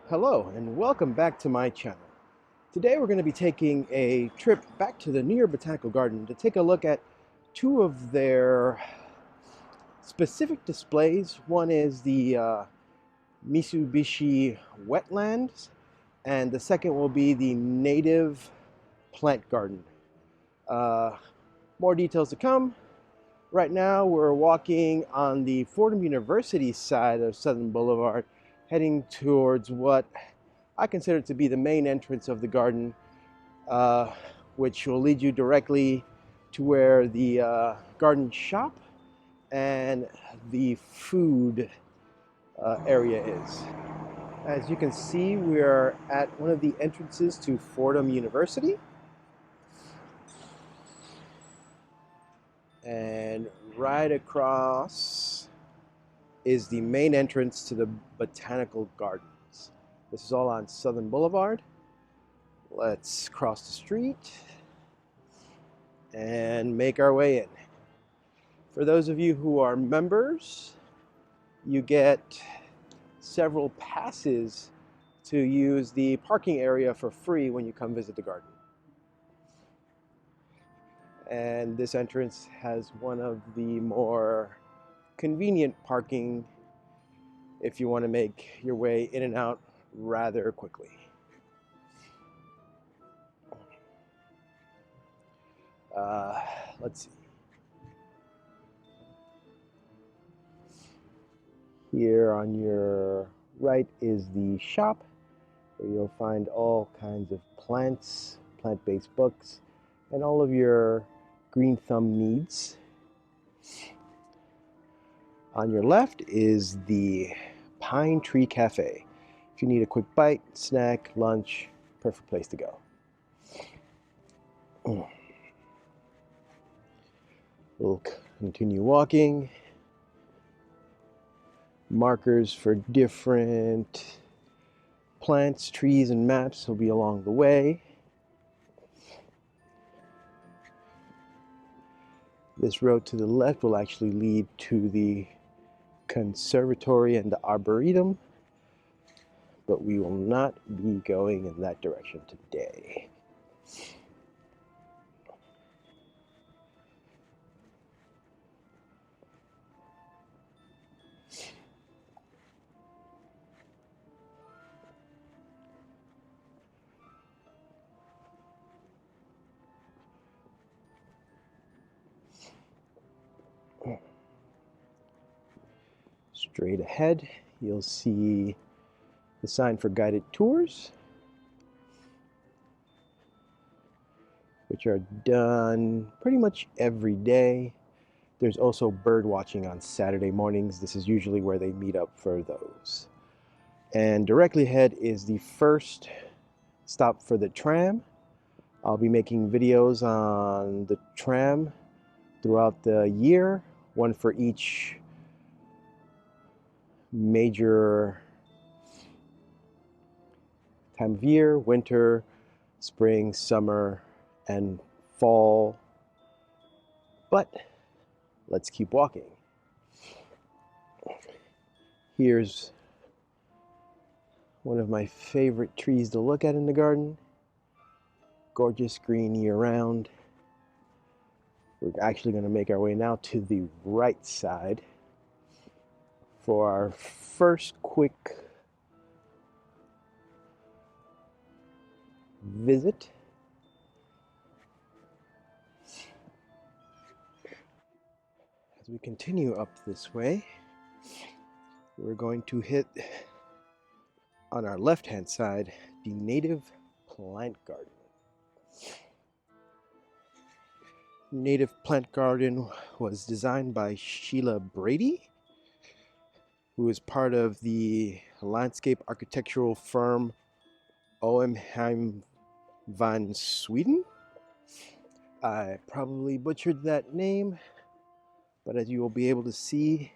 Hello and welcome back to my channel. Today we're going to be taking a trip back to the New York Botanical Garden to take a look at two of their specific displays. One is the Mitsubishi Wetlands, and the second will be the Native Plant Garden. More details to come. Right now we're walking on the Fordham University side of Southern Boulevard, heading towards what I consider to be the main entrance of the garden, which will lead you directly to where the garden shop and the food area is. As you can see, we are at one of the entrances to Fordham University. And right across is the main entrance to the Botanical Gardens. This is all on Southern Boulevard. Let's cross the street and make our way in. For those of you who are members, you get several passes to use the parking area for free when you come visit the garden. And this entrance has one of the more convenient parking if you want to make your way in and out rather quickly. Let's see. Here on your right is the shop, where you'll find all kinds of plants, plant-based books, and all of your green thumb needs. On your left is the Pine Tree Cafe. If you need a quick bite, snack, lunch, perfect place to go. We'll continue walking. Markers for different plants, trees, and maps will be along the way. This road to the left will actually lead to the conservatory and the arboretum, but we will not be going in that direction today. Straight ahead, you'll see the sign for guided tours, which are done pretty much every day. There's also bird watching on Saturday mornings. This is usually where they meet up for those. And directly ahead is the first stop for the tram. I'll be making videos on the tram throughout the year, one for each major time of year: winter, spring, summer, and fall. But let's keep walking. Here's one of my favorite trees to look at in the garden. Gorgeous green year-round. We're actually going to make our way now to the right side for our first quick visit. As we continue up this way, we're going to hit, on our left-hand side, the Native Plant Garden. Native Plant Garden was designed by Sheila Brady, who is part of the landscape architectural firm Oemheim van Sweden. I probably butchered that name, but as you will be able to see,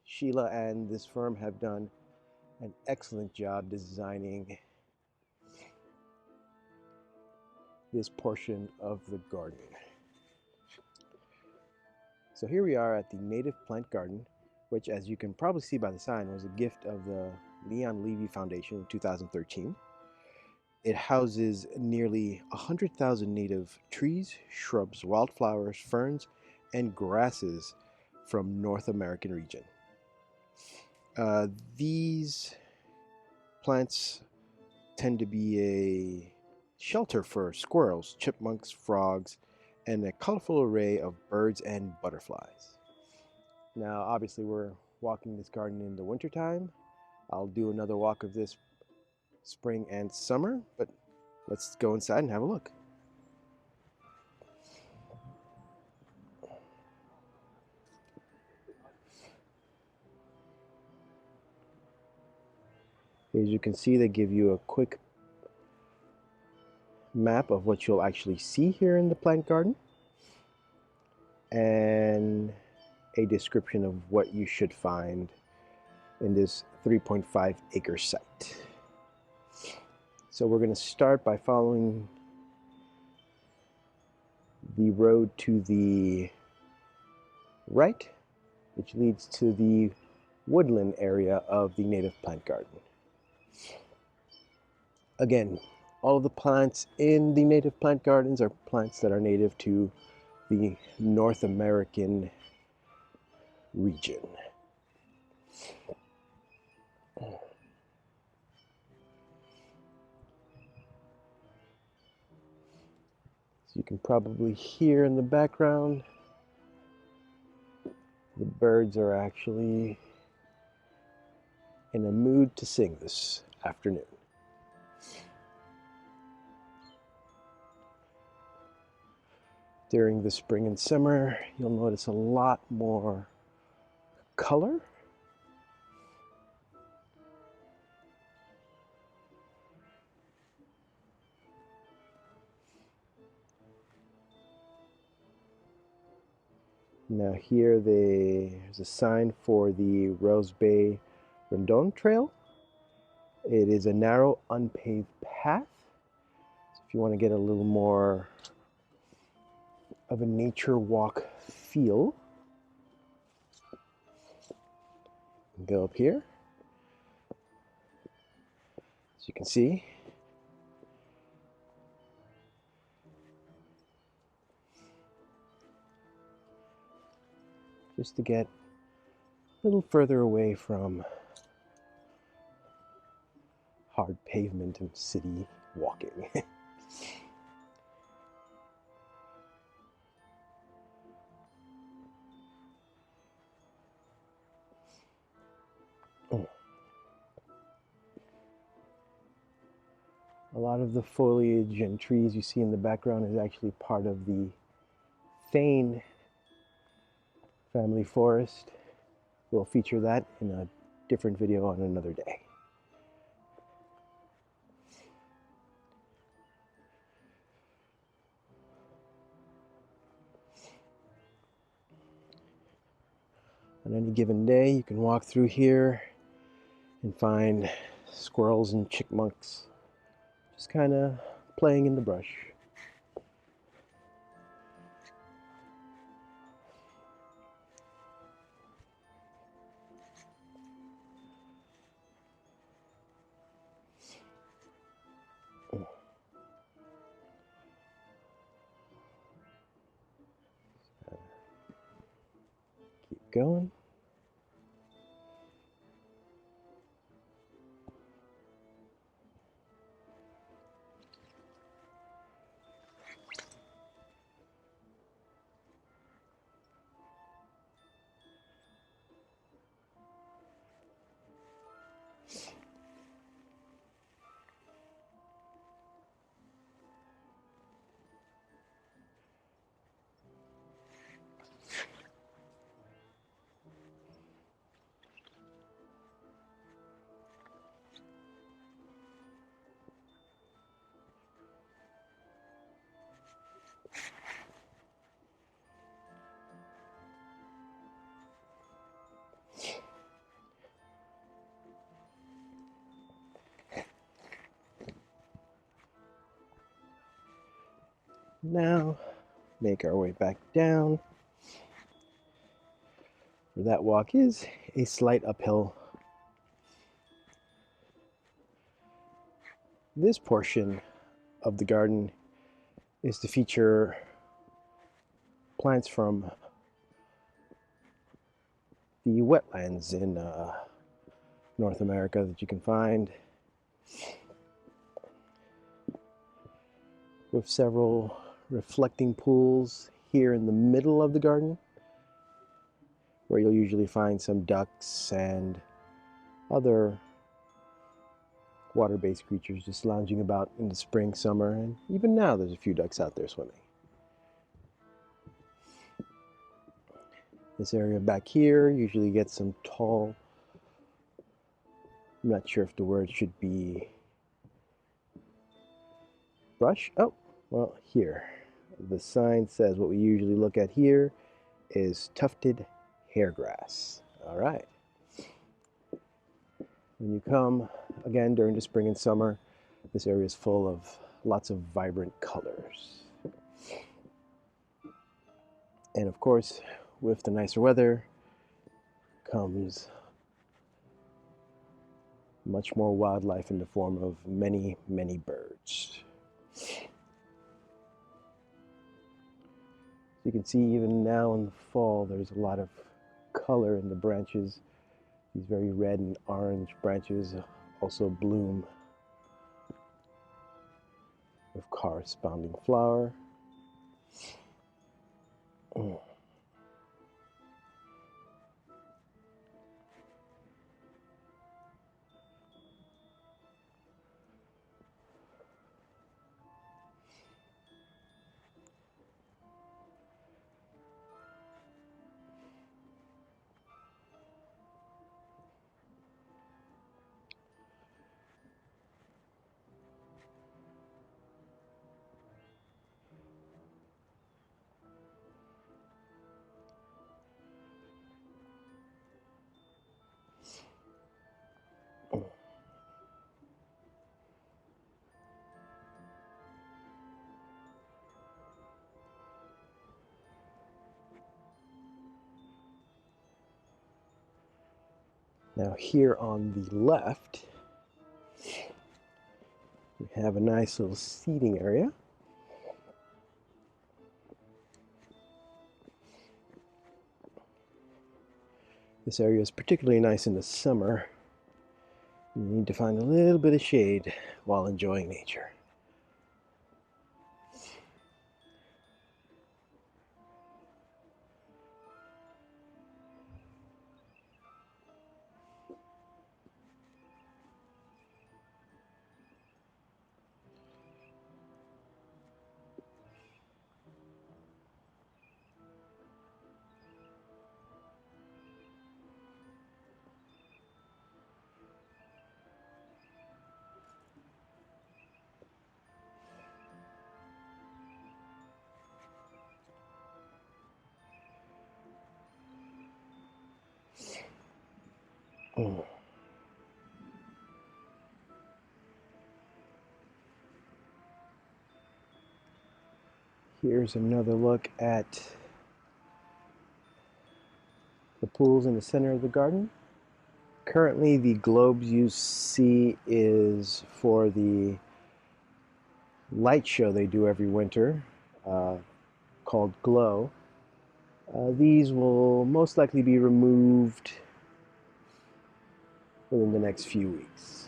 Sheila and this firm have done an excellent job designing this portion of the garden. So here we are at the Native Plant Garden, which, as you can probably see by the sign, was a gift of the Leon Levy Foundation in 2013. It houses nearly 100,000 native trees, shrubs, wildflowers, ferns, and grasses from North American region. These plants tend to be a shelter for squirrels, chipmunks, frogs, and a colorful array of birds and butterflies. Now, obviously, we're walking this garden in the wintertime. I'll do another walk of this spring and summer, but let's go inside and have a look. As you can see, they give you a quick map of what you'll actually see here in the plant garden and a description of what you should find in this 3.5 acre site. So we're going to start by following the road to the right, which leads to the woodland area of the native plant garden. Again, all of the plants in the native plant gardens are plants that are native to the North American region. So you can probably hear in the background, the birds are actually in a mood to sing this afternoon. During the spring and summer, you'll notice a lot more color. Now here there's a sign for the Rose Bay Rendon Trail. It is a narrow, unpaved path. So if you want to get a little more of a nature walk feel, go up here. As you can see, just to get a little further away from hard pavement and city walking. A lot of the foliage and trees you see in the background is actually part of the Thane family forest. We'll feature that in a different video on another day. On any given day, you can walk through here and find squirrels and chipmunks just kind of playing in the brush. Keep going. Now, make our way back down. Where that walk is a slight uphill This portion of the garden is to feature plants from the wetlands in North America that you can find, with several reflecting pools here in the middle of the garden, where you'll usually find some ducks and other water-based creatures just lounging about in the spring, summer, and even now there's a few ducks out there swimming. This area back here usually gets some tall, I'm not sure if the word should be brush. Oh, well, here. The sign says what we usually look at here is tufted hairgrass. All right. When you come, again, during the spring and summer, this area is full of lots of vibrant colors. And of course, with the nicer weather comes much more wildlife in the form of many, many birds. You can see even now in the fall, there's a lot of color in the branches. These very red and orange branches also bloom with corresponding flower. Now here on the left, we have a nice little seating area. This area is particularly nice in the summer. You need to find a little bit of shade while enjoying nature. Here's another look at the pools in the center of the garden. Currently, the globes you see is for the light show they do every winter, called Glow. These will most likely be removed within the next few weeks.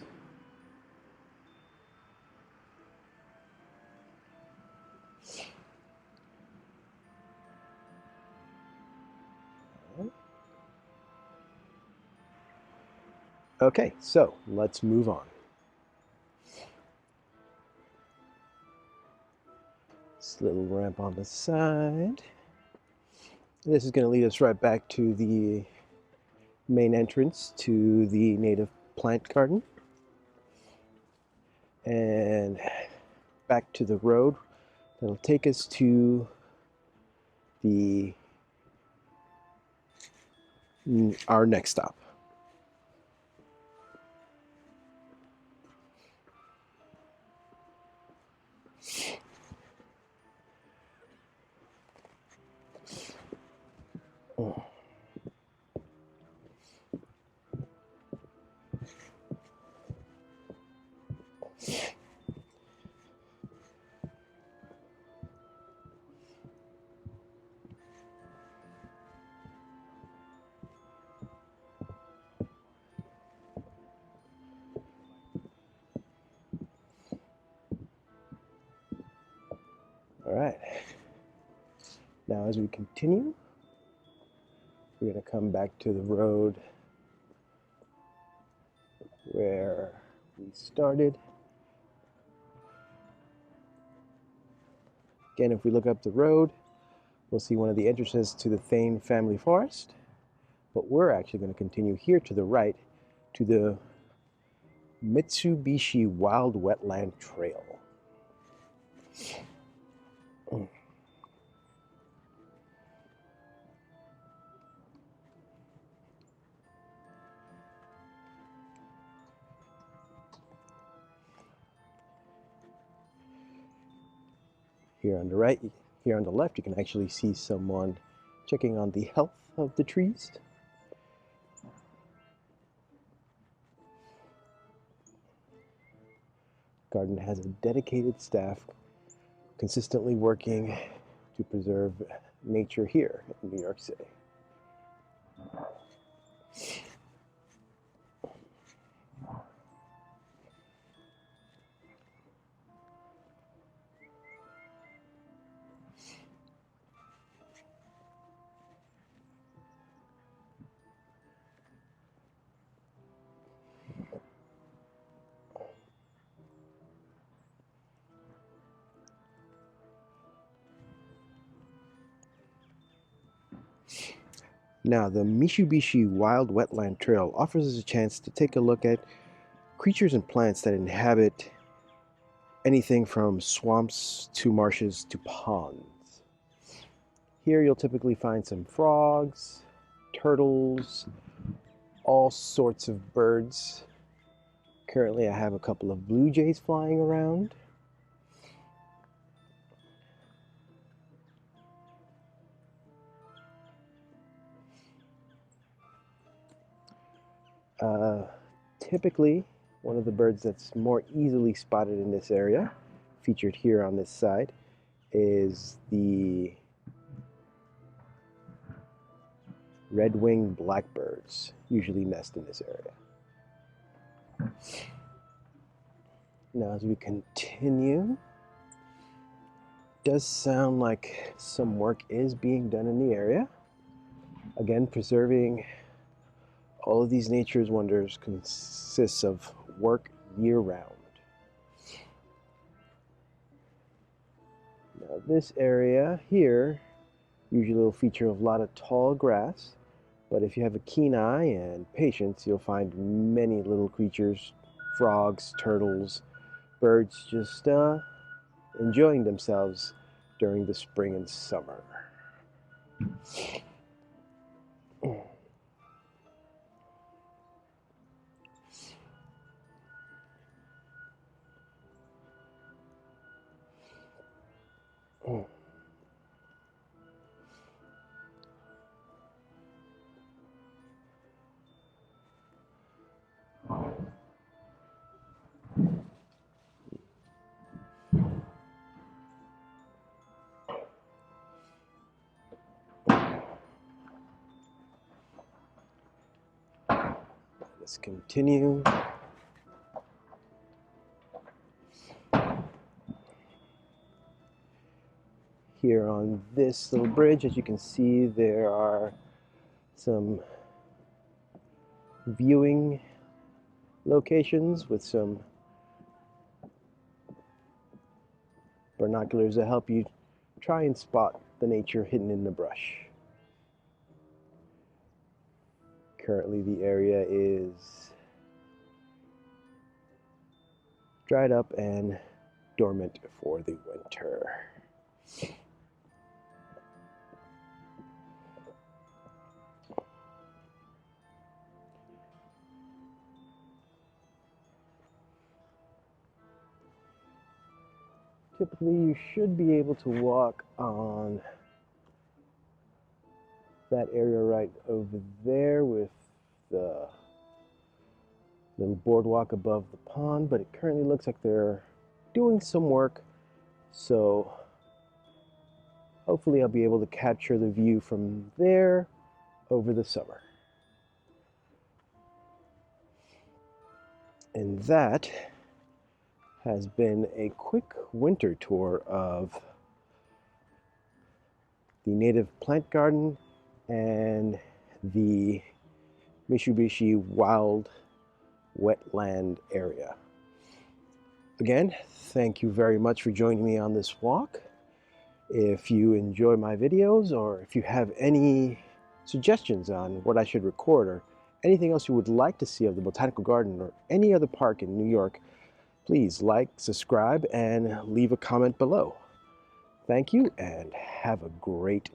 Okay, so let's move on. This little ramp on the side. This is going to lead us right back to the main entrance to the native plant garden. And back to the road that'll take us to our next stop. All right. Now as we continue, we're going to come back to the road where we started. Again, if we look up the road, we'll see one of the entrances to the Thane family forest. But we're actually going to continue here to the right to the Mitsubishi Wild Wetland Trail. Here on the right, here on the left, you can actually see someone checking on the health of the trees. Garden has a dedicated staff consistently working to preserve nature here in New York City. Now, the Mitsubishi Wild Wetland Trail offers us a chance to take a look at creatures and plants that inhabit anything from swamps to marshes to ponds. Here you'll typically find some frogs, turtles, all sorts of birds. Currently I have a couple of blue jays flying around. Typically, one of the birds that's more easily spotted in this area, featured here on this side, is the red-winged blackbirds, usually nest in this area. Now as we continue, it does sound like some work is being done in the area. Again, preserving all of these nature's wonders consists of work year-round. Now this area here usually will feature a lot of tall grass, but if you have a keen eye and patience, you'll find many little creatures, frogs, turtles, birds just enjoying themselves during the spring and summer. Let's continue. Here on this little bridge, as you can see, there are some viewing locations with some binoculars that help you try and spot the nature hidden in the brush. Currently the area is dried up and dormant for the winter. Typically you should be able to walk on that area right over there with the little boardwalk above the pond, but it currently looks like they're doing some work, so hopefully I'll be able to capture the view from there over the summer. And that has been a quick winter tour of the native plant garden, and the Mitsubishi wild wetland area. Again, thank you very much for joining me on this walk. If you enjoy my videos, or if you have any suggestions on what I should record, or anything else you would like to see of the Botanical Garden or any other park in New York, please like, subscribe, and leave a comment below. Thank you, and have a great